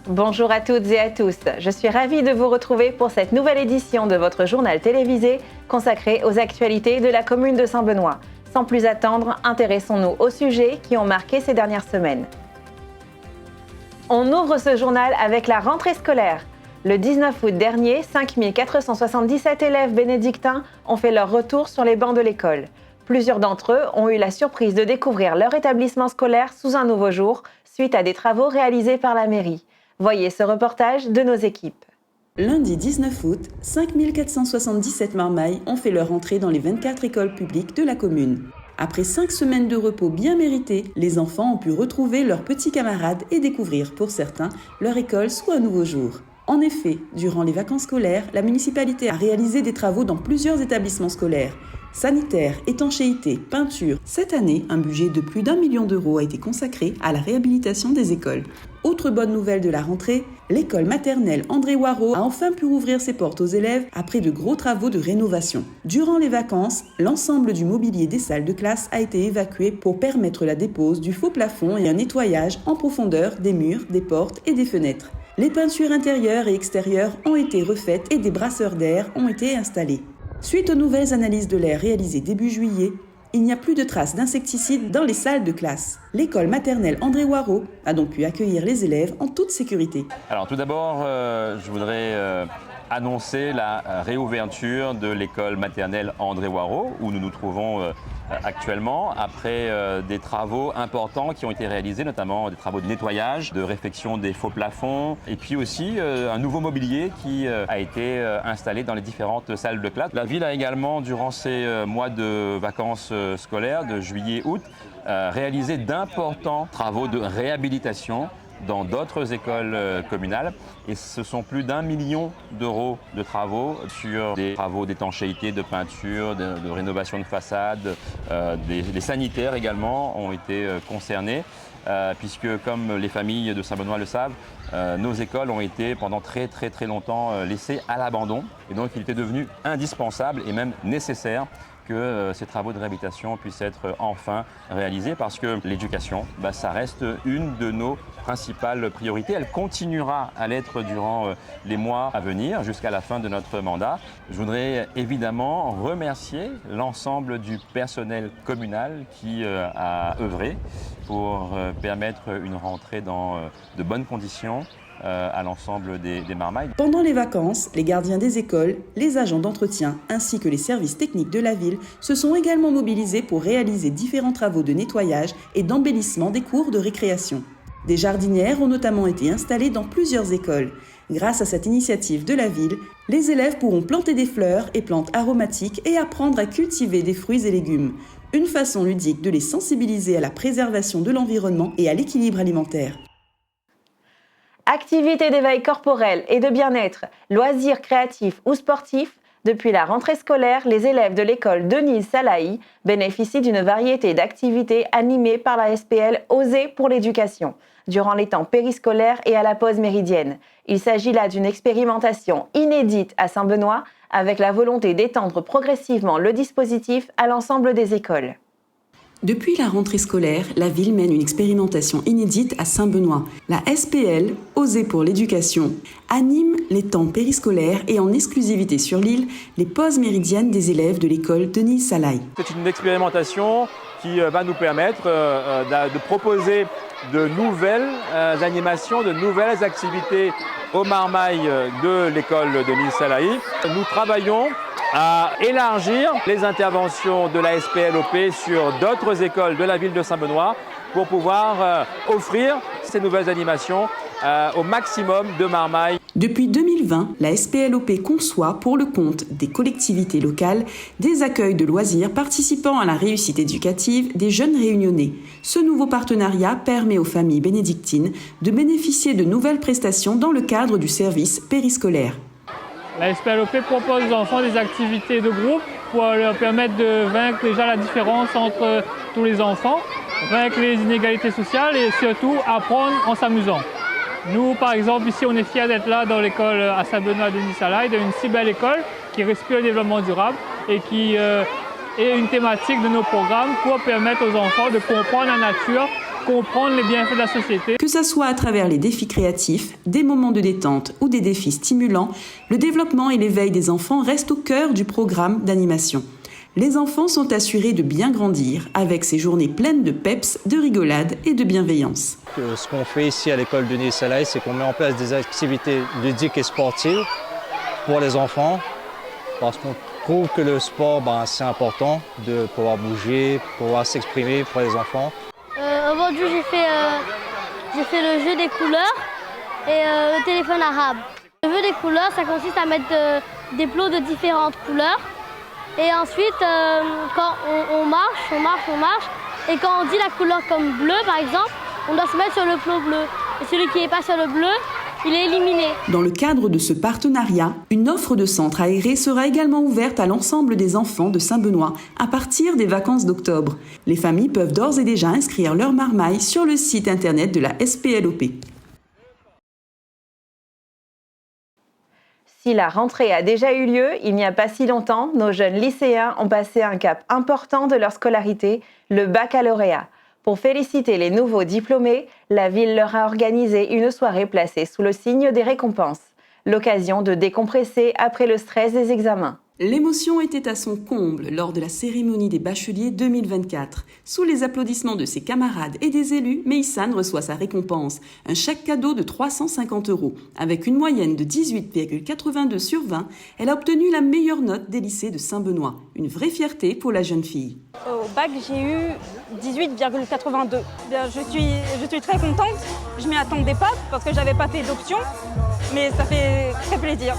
Bonjour à toutes et à tous, je suis ravie de vous retrouver pour cette nouvelle édition de votre journal télévisé consacré aux actualités de la commune de Saint-Benoît. Sans plus attendre, intéressons-nous aux sujets qui ont marqué ces dernières semaines. On ouvre ce journal avec la rentrée scolaire. Le 19 août dernier, 5477 élèves bénédictins ont fait leur retour sur les bancs de l'école. Plusieurs d'entre eux ont eu la surprise de découvrir leur établissement scolaire sous un nouveau jour, suite à des travaux réalisés par la mairie. Voyez ce reportage de nos équipes. Lundi 19 août, 5477 marmailles ont fait leur entrée dans les 24 écoles publiques de la commune. Après 5 semaines de repos bien mérités, les enfants ont pu retrouver leurs petits camarades et découvrir, pour certains, leur école sous un nouveau jour. En effet, durant les vacances scolaires, la municipalité a réalisé des travaux dans plusieurs établissements scolaires. Sanitaire, étanchéité, peinture. Cette année, un budget de plus d'1 million d'euros a été consacré à la réhabilitation des écoles. Autre bonne nouvelle de la rentrée, l'école maternelle André Warraud a enfin pu rouvrir ses portes aux élèves après de gros travaux de rénovation. Durant les vacances, l'ensemble du mobilier des salles de classe a été évacué pour permettre la dépose du faux plafond et un nettoyage en profondeur des murs, des portes et des fenêtres. Les peintures intérieures et extérieures ont été refaites et des brasseurs d'air ont été installés. Suite aux nouvelles analyses de l'air réalisées début juillet, il n'y a plus de traces d'insecticides dans les salles de classe. L'école maternelle André Warraud a donc pu accueillir les élèves en toute sécurité. Alors tout d'abord, je voudrais annoncer la réouverture de l'école maternelle André Warraud, où nous nous trouvons actuellement, après des travaux importants qui ont été réalisés, notamment des travaux de nettoyage, de réfection des faux plafonds, et puis aussi un nouveau mobilier qui a été installé dans les différentes salles de classe. La ville a également, durant ces mois de vacances scolaires, de juillet-août, réalisé d'importants travaux de réhabilitation dans d'autres écoles communales, et ce sont plus d'1 million d'euros de travaux sur des travaux d'étanchéité, de peinture, de rénovation de façade, les sanitaires également ont été concernés, puisque comme les familles de Saint-Benoît le savent, nos écoles ont été pendant très longtemps laissées à l'abandon, et donc il était devenu indispensable et même nécessaire que ces travaux de réhabilitation puissent être enfin réalisés, parce que l'éducation, ça reste une de nos principales priorités. Elle continuera à l'être durant les mois à venir, jusqu'à la fin de notre mandat. Je voudrais évidemment remercier l'ensemble du personnel communal qui a œuvré pour permettre une rentrée dans de bonnes conditions à l'ensemble des marmailles. Pendant les vacances, les gardiens des écoles, les agents d'entretien ainsi que les services techniques de la ville se sont également mobilisés pour réaliser différents travaux de nettoyage et d'embellissement des cours de récréation. Des jardinières ont notamment été installées dans plusieurs écoles. Grâce à cette initiative de la ville, les élèves pourront planter des fleurs et plantes aromatiques et apprendre à cultiver des fruits et légumes. Une façon ludique de les sensibiliser à la préservation de l'environnement et à l'équilibre alimentaire. Activités d'éveil corporel et de bien-être, loisirs créatifs ou sportifs, depuis la rentrée scolaire, les élèves de l'école Denise Salahi bénéficient d'une variété d'activités animées par la SPL Oser pour l'éducation, durant les temps périscolaires et à la pause méridienne. Il s'agit là d'une expérimentation inédite à Saint-Benoît, avec la volonté d'étendre progressivement le dispositif à l'ensemble des écoles. Depuis la rentrée scolaire, la ville mène une expérimentation inédite à Saint-Benoît. La SPL, Oser pour l'éducation, anime les temps périscolaires et en exclusivité sur l'île, les pauses méridiennes des élèves de l'école Denise Salahi. C'est une expérimentation qui va nous permettre de proposer de nouvelles animations, de nouvelles activités aux marmailles de l'école Denise Salahi. Nous travaillons à élargir les interventions de la SPLOP sur d'autres écoles de la ville de Saint-Benoît pour pouvoir offrir ces nouvelles animations au maximum de marmailles. Depuis 2020, la SPLOP conçoit pour le compte des collectivités locales des accueils de loisirs participant à la réussite éducative des jeunes réunionnais. Ce nouveau partenariat permet aux familles bénédictines de bénéficier de nouvelles prestations dans le cadre du service périscolaire. La SPLOP propose aux enfants des activités de groupe pour leur permettre de vaincre déjà la différence entre tous les enfants, vaincre les inégalités sociales et surtout apprendre en s'amusant. Nous, par exemple, ici, on est fiers d'être là dans l'école à Saint-Benoît de Nisalaï, d'une si belle école qui respire le développement durable et qui est une thématique de nos programmes pour permettre aux enfants de comprendre la nature comprendre les bienfaits de la société. Que ça soit à travers les défis créatifs, des moments de détente ou des défis stimulants, le développement et l'éveil des enfants restent au cœur du programme d'animation. Les enfants sont assurés de bien grandir avec ces journées pleines de peps, de rigolade et de bienveillance. Ce qu'on fait ici à l'école Denise Salaï, c'est qu'on met en place des activités ludiques et sportives pour les enfants parce qu'on trouve que le sport, c'est important de pouvoir bouger, pouvoir s'exprimer pour les enfants. Aujourd'hui, j'ai fait le jeu des couleurs et le téléphone arabe. Le jeu des couleurs, ça consiste à mettre des plots de différentes couleurs. Et ensuite, quand on marche, et quand on dit la couleur comme bleu, par exemple, on doit se mettre sur le plot bleu. Et celui qui n'est pas sur le bleu, il est éliminé. Dans le cadre de ce partenariat, une offre de centre aéré sera également ouverte à l'ensemble des enfants de Saint-Benoît à partir des vacances d'octobre. Les familles peuvent d'ores et déjà inscrire leur marmaille sur le site internet de la SPLOP. Si la rentrée a déjà eu lieu, il n'y a pas si longtemps, nos jeunes lycéens ont passé un cap important de leur scolarité, le baccalauréat. Pour féliciter les nouveaux diplômés, la ville leur a organisé une soirée placée sous le signe des récompenses. L'occasion de décompresser après le stress des examens. L'émotion était à son comble lors de la cérémonie des bacheliers 2024. Sous les applaudissements de ses camarades et des élus, Meïsane reçoit sa récompense, un chèque cadeau de 350 €. Avec une moyenne de 18,82 sur 20, elle a obtenu la meilleure note des lycées de Saint-Benoît. Une vraie fierté pour la jeune fille. Au bac, j'ai eu 18,82. Je suis très contente. Je m'y attendais pas parce que j'avais pas fait d'option, mais ça fait très plaisir.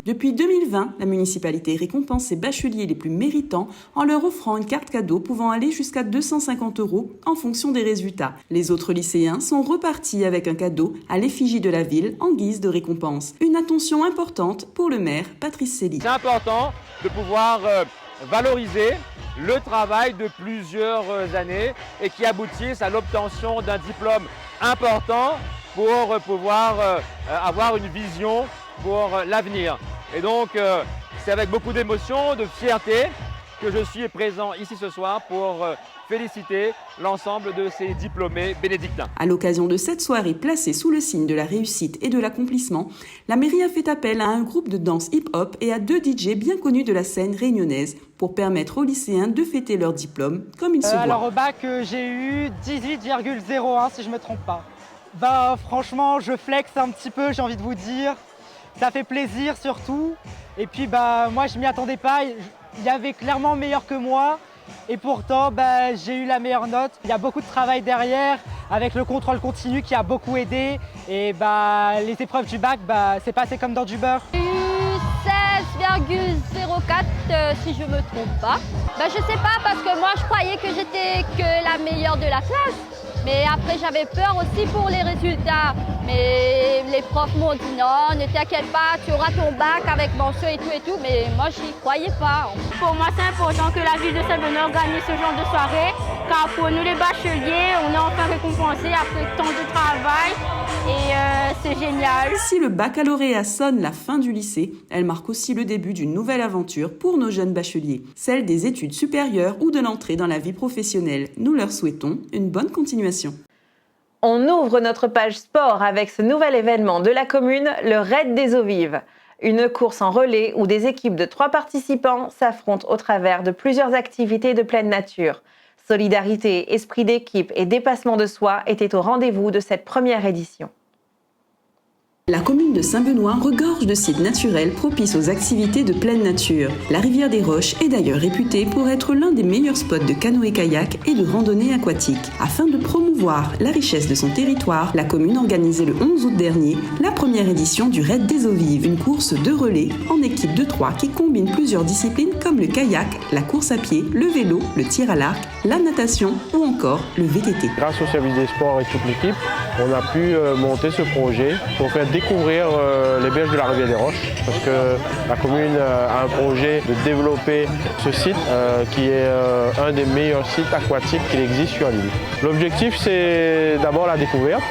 Depuis 2020, la municipalité récompense ses bacheliers les plus méritants en leur offrant une carte cadeau pouvant aller jusqu'à 250 € en fonction des résultats. Les autres lycéens sont repartis avec un cadeau à l'effigie de la ville en guise de récompense. Une attention importante pour le maire Patrice Célie. C'est important de pouvoir valoriser le travail de plusieurs années et qui aboutissent à l'obtention d'un diplôme important pour pouvoir avoir une vision pour l'avenir. Et donc, c'est avec beaucoup d'émotion, de fierté que je suis présent ici ce soir pour féliciter l'ensemble de ces diplômés bénédictins. À l'occasion de cette soirée placée sous le signe de la réussite et de l'accomplissement, la mairie a fait appel à un groupe de danse hip-hop et à 2 DJ bien connus de la scène réunionnaise pour permettre aux lycéens de fêter leur diplôme comme il se doit. Alors au bac, j'ai eu 18,01 si je ne me trompe pas. Franchement, je flex un petit peu, j'ai envie de vous dire. Ça fait plaisir surtout. Et puis moi je m'y attendais pas. Il y avait clairement meilleur que moi. Et pourtant j'ai eu la meilleure note. Il y a beaucoup de travail derrière avec le contrôle continu qui a beaucoup aidé. Et les épreuves du bac, c'est passé comme dans du beurre. J'ai eu 16,04 si je me trompe pas. Je sais pas parce que moi je croyais que j'étais que la meilleure de la classe. Mais après, j'avais peur aussi pour les résultats. Mais les profs m'ont dit non, ne t'inquiète pas, tu auras ton bac avec mention et tout. Mais moi, j'y croyais pas. Pour moi, c'est important que la ville de Saint-Benoît organise ce genre de soirée. Car pour nous, les bacheliers, on est enfin récompensés après tant de travail. Et c'est génial. Si le baccalauréat sonne la fin du lycée, elle marque aussi le début d'une nouvelle aventure pour nos jeunes bacheliers, celle des études supérieures ou de l'entrée dans la vie professionnelle. Nous leur souhaitons une bonne continuation. On ouvre notre page sport avec ce nouvel événement de la commune, le Raid des eaux vives. Une course en relais où des équipes de 3 participants s'affrontent au travers de plusieurs activités de pleine nature. Solidarité, esprit d'équipe et dépassement de soi étaient au rendez-vous de cette première édition. La commune de Saint-Benoît regorge de sites naturels propices aux activités de pleine nature. La rivière des Roches est d'ailleurs réputée pour être l'un des meilleurs spots de canoë-kayak et de randonnée aquatique. Afin de promouvoir la richesse de son territoire, la commune a organisé le 11 août dernier la première édition du Raid des eaux vives, une course de relais en équipe de 3 qui combine plusieurs disciplines comme le kayak, la course à pied, le vélo, le tir à l'arc, la natation ou encore le VTT. Grâce au service des sports et toute l'équipe, on a pu monter ce projet pour faire découvrir les berges de la rivière des Roches parce que la commune a un projet de développer ce site qui est un des meilleurs sites aquatiques qu'il existe sur l'île. L'objectif c'est d'abord la découverte.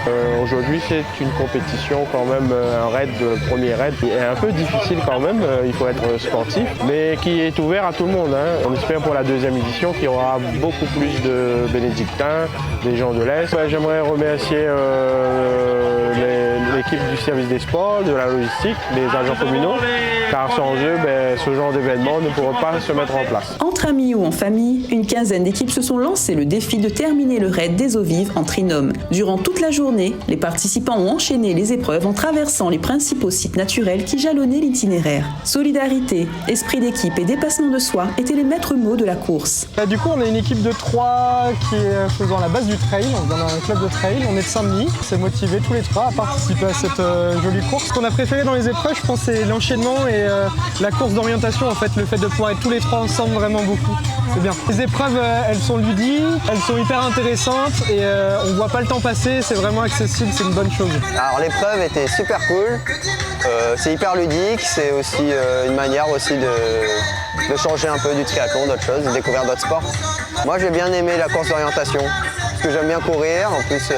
Aujourd'hui c'est une compétition quand même, un raid, le premier raid qui est un peu difficile quand même, il faut être sportif, mais qui est ouvert ouvert à tout le monde. On espère pour la deuxième édition qu'il y aura beaucoup plus de bénédictins, des gens de l'Est. J'aimerais remercier l'équipe du service des sports, de la logistique, des agents communaux, car sans eux, ce genre d'événement ne pourrait pas se mettre en place. Entre amis ou en famille, une quinzaine d'équipes se sont lancées le défi de terminer le raid des eaux vives en trinôme. Durant toute la journée, les participants ont enchaîné les épreuves en traversant les principaux sites naturels qui jalonnaient l'itinéraire. Solidarité, esprit d'équipe et dépassement de soi étaient les maîtres mots de la course. Du coup, on est une équipe de 3 qui est faisant la base du trail. On vient d'un club de trail, on est de Saint-Denis. On s'est motivés tous les 3 à participer à cette jolie course. Ce qu'on a préféré dans les épreuves, je pense, c'est l'enchaînement et la course d'orientation. En fait, le fait de pouvoir être tous les 3 ensemble, vraiment beaucoup. C'est bien. Les épreuves, elles sont ludiques, elles sont hyper intéressantes et on voit pas le temps passer. C'est vraiment accessible, c'est une bonne chose. Alors l'épreuve était super cool. C'est hyper ludique. C'est aussi une manière aussi de changer un peu du triathlon, d'autres choses, de découvrir d'autres sports. Moi, j'ai bien aimé la course d'orientation. Parce que j'aime bien courir, en plus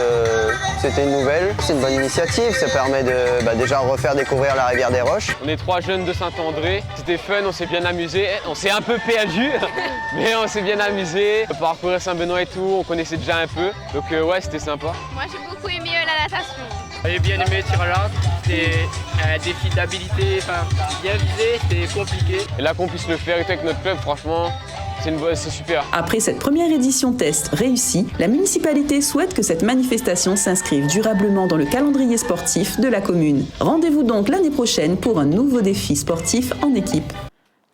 c'était une nouvelle. C'est une bonne initiative, ça permet de déjà refaire découvrir la rivière des Roches. On est 3 jeunes de Saint-André, c'était fun, on s'est bien amusé. On s'est un peu perdu, mais on s'est bien amusé. Parcourir Saint-Benoît et tout, on connaissait déjà un peu, donc ouais, c'était sympa. Moi j'ai beaucoup aimé la natation. J'ai bien aimé le tir à l'arc, c'était un défi d'habilité, bien visé, c'était compliqué. Et là qu'on puisse le faire avec notre club, franchement, c'est super. Après cette première édition test réussie, la municipalité souhaite que cette manifestation s'inscrive durablement dans le calendrier sportif de la commune. Rendez-vous donc l'année prochaine pour un nouveau défi sportif en équipe.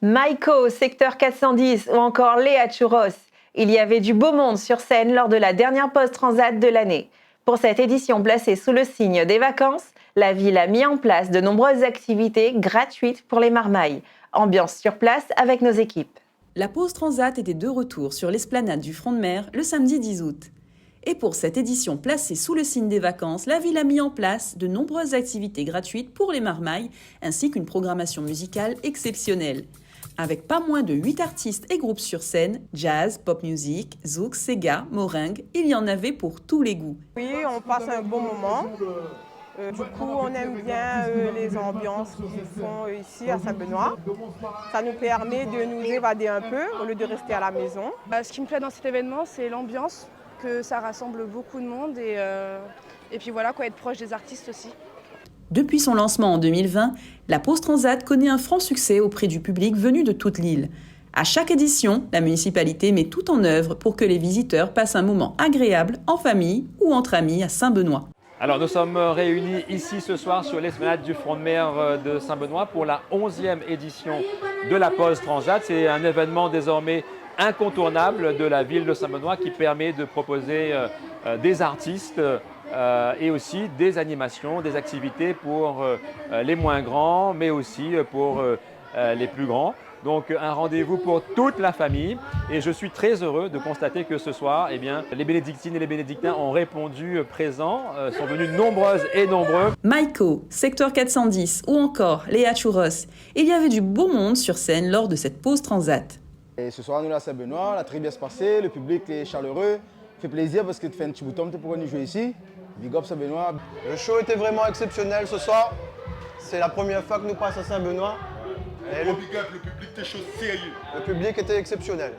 Maïko, secteur 410 ou encore Léa Churros. Il y avait du beau monde sur scène lors de la dernière pause transat de l'année. Pour cette édition placée sous le signe des vacances, la ville a mis en place de nombreuses activités gratuites pour les marmailles. Ambiance sur place avec nos équipes. La pause transat était de retour sur l'esplanade du Front de Mer le samedi 10 août. Et pour cette édition placée sous le signe des vacances, la ville a mis en place de nombreuses activités gratuites pour les marmailles, ainsi qu'une programmation musicale exceptionnelle. Avec pas moins de 8 artistes et groupes sur scène, jazz, pop music, zouk, sega, meringue, il y en avait pour tous les goûts. Oui, on passe un bon moment. Du coup, on aime bien les ambiances qui se font ici à Saint-Benoît. Ça nous permet de nous évader un peu au lieu de rester à la maison. Ce qui me plaît dans cet événement, c'est l'ambiance, que ça rassemble beaucoup de monde et puis voilà, être proche des artistes aussi. Depuis son lancement en 2020, la pause transat connaît un franc succès auprès du public venu de toute l'île. À chaque édition, la municipalité met tout en œuvre pour que les visiteurs passent un moment agréable en famille ou entre amis à Saint-Benoît. Alors nous sommes réunis ici ce soir sur l'esplanade du Front de Mer de Saint-Benoît pour la 11e édition de la pause transat. C'est un événement désormais incontournable de la ville de Saint-Benoît qui permet de proposer des artistes et aussi des animations, des activités pour les moins grands mais aussi pour les plus grands. Donc un rendez-vous pour toute la famille et je suis très heureux de constater que ce soir, les bénédictines et les bénédictins ont répondu présents, sont venus nombreuses et nombreux. Maïko, secteur 410 ou encore Léa Churros, il y avait du beau monde sur scène lors de cette pause transat. Et ce soir, nous à Saint-Benoît, on a très bien se passé, le public est chaleureux, fait plaisir parce que tu fais un petit bouton pour nous jouer ici. Big up Saint-Benoît. Le show était vraiment exceptionnel ce soir. C'est la première fois que nous passons à Saint-Benoît. Le public était chaud, sérieux. Le public était exceptionnel.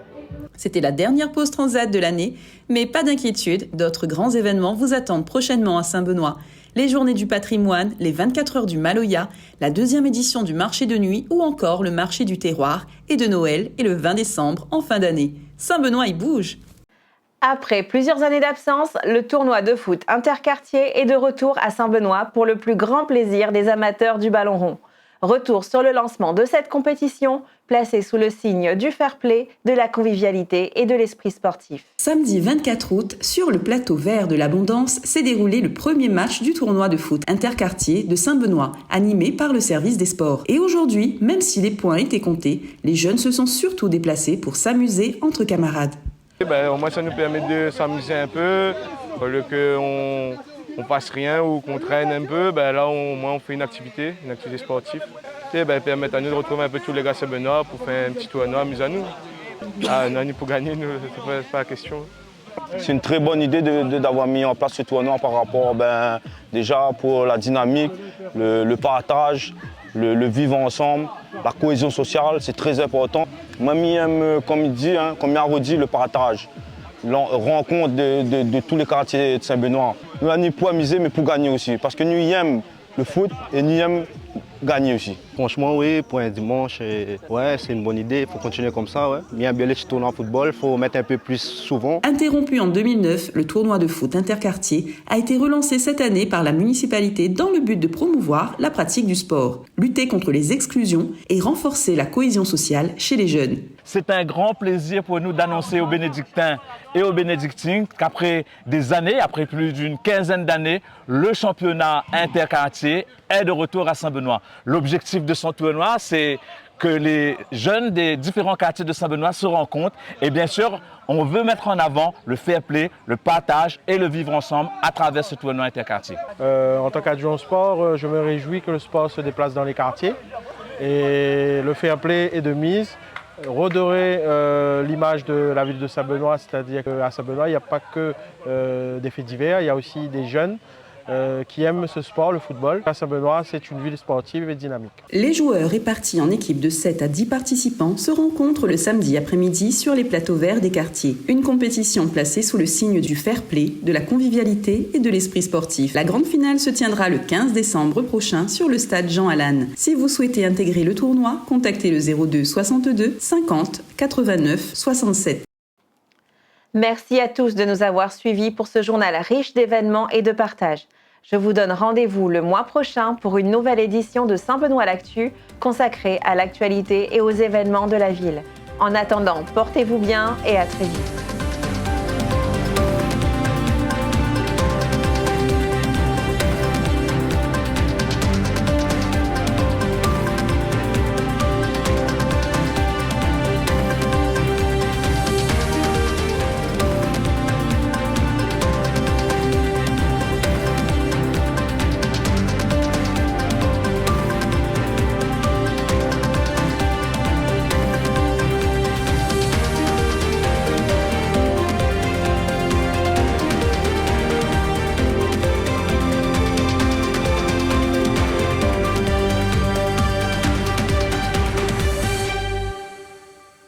C'était la dernière pause transat de l'année, mais pas d'inquiétude, d'autres grands événements vous attendent prochainement à Saint-Benoît. Les Journées du patrimoine, les 24 heures du Maloya, la 2e édition du marché de nuit ou encore le marché du terroir et de Noël et le 20 décembre en fin d'année. Saint-Benoît y bouge. Après plusieurs années d'absence, le tournoi de foot interquartier est de retour à Saint-Benoît pour le plus grand plaisir des amateurs du ballon rond. Retour sur le lancement de cette compétition, placée sous le signe du fair play, de la convivialité et de l'esprit sportif. Samedi 24 août, sur le plateau vert de l'Abondance, s'est déroulé le premier match du tournoi de foot interquartier de Saint-Benoît, animé par le service des sports. Et aujourd'hui, même si les points étaient comptés, les jeunes se sont surtout déplacés pour s'amuser entre camarades. Au moins, ça nous permet de s'amuser un peu, au lieu qu'on on passe rien ou qu'on traîne un peu, là au moins on fait une activité sportive. Permettre à nous de retrouver un peu tous les gars Saint-Benoît pour faire un petit tournoi, amuser à nous. Non, pour gagner, c'est pas la question. C'est une très bonne idée d'avoir mis en place ce tournoi par rapport déjà pour la dynamique, le partage le vivre ensemble, la cohésion sociale, c'est très important. Moi, j'aime, comme il dit, comme il a redit, le partage. La rencontre de tous les quartiers de Saint-Benoît. Nous n'avons pas amuser, mais pour gagner aussi. Parce que nous aimons le foot et nous aimons gagner aussi. Franchement, oui, pour un dimanche, ouais, c'est une bonne idée. Il faut continuer comme ça. Ouais. Bien les tournois en football, il faut mettre un peu plus souvent. Interrompu en 2009, le tournoi de foot interquartier a été relancé cette année par la municipalité dans le but de promouvoir la pratique du sport, lutter contre les exclusions et renforcer la cohésion sociale chez les jeunes. C'est un grand plaisir pour nous d'annoncer aux bénédictins et aux bénédictines qu'après des années, après plus d'une quinzaine d'années, le championnat interquartier est de retour à Saint-Benoît. L'objectif de ce tournoi, c'est que les jeunes des différents quartiers de Saint-Benoît se rencontrent. Et bien sûr, on veut mettre en avant le fair play, le partage et le vivre ensemble à travers ce tournoi interquartier. En tant qu'adjoint au sport, je me réjouis que le sport se déplace dans les quartiers. Et le fair play est de mise. Redorer l'image de la ville de Saint-Benoît, c'est-à-dire qu'à Saint-Benoît, il n'y a pas que des faits divers, il y a aussi des jeunes qui aiment ce sport, le football. À Saint-Benoît, c'est une ville sportive et dynamique. Les joueurs répartis en équipes de 7 à 10 participants se rencontrent le samedi après-midi sur les plateaux verts des quartiers. Une compétition placée sous le signe du fair play, de la convivialité et de l'esprit sportif. La grande finale se tiendra le 15 décembre prochain sur le stade Jean Allan. Si vous souhaitez intégrer le tournoi, contactez le 02 62 50 89 67. Merci à tous de nous avoir suivis pour ce journal riche d'événements et de partage. Je vous donne rendez-vous le mois prochain pour une nouvelle édition de Saint-Benoît l'Actu consacrée à l'actualité et aux événements de la ville. En attendant, portez-vous bien et à très vite.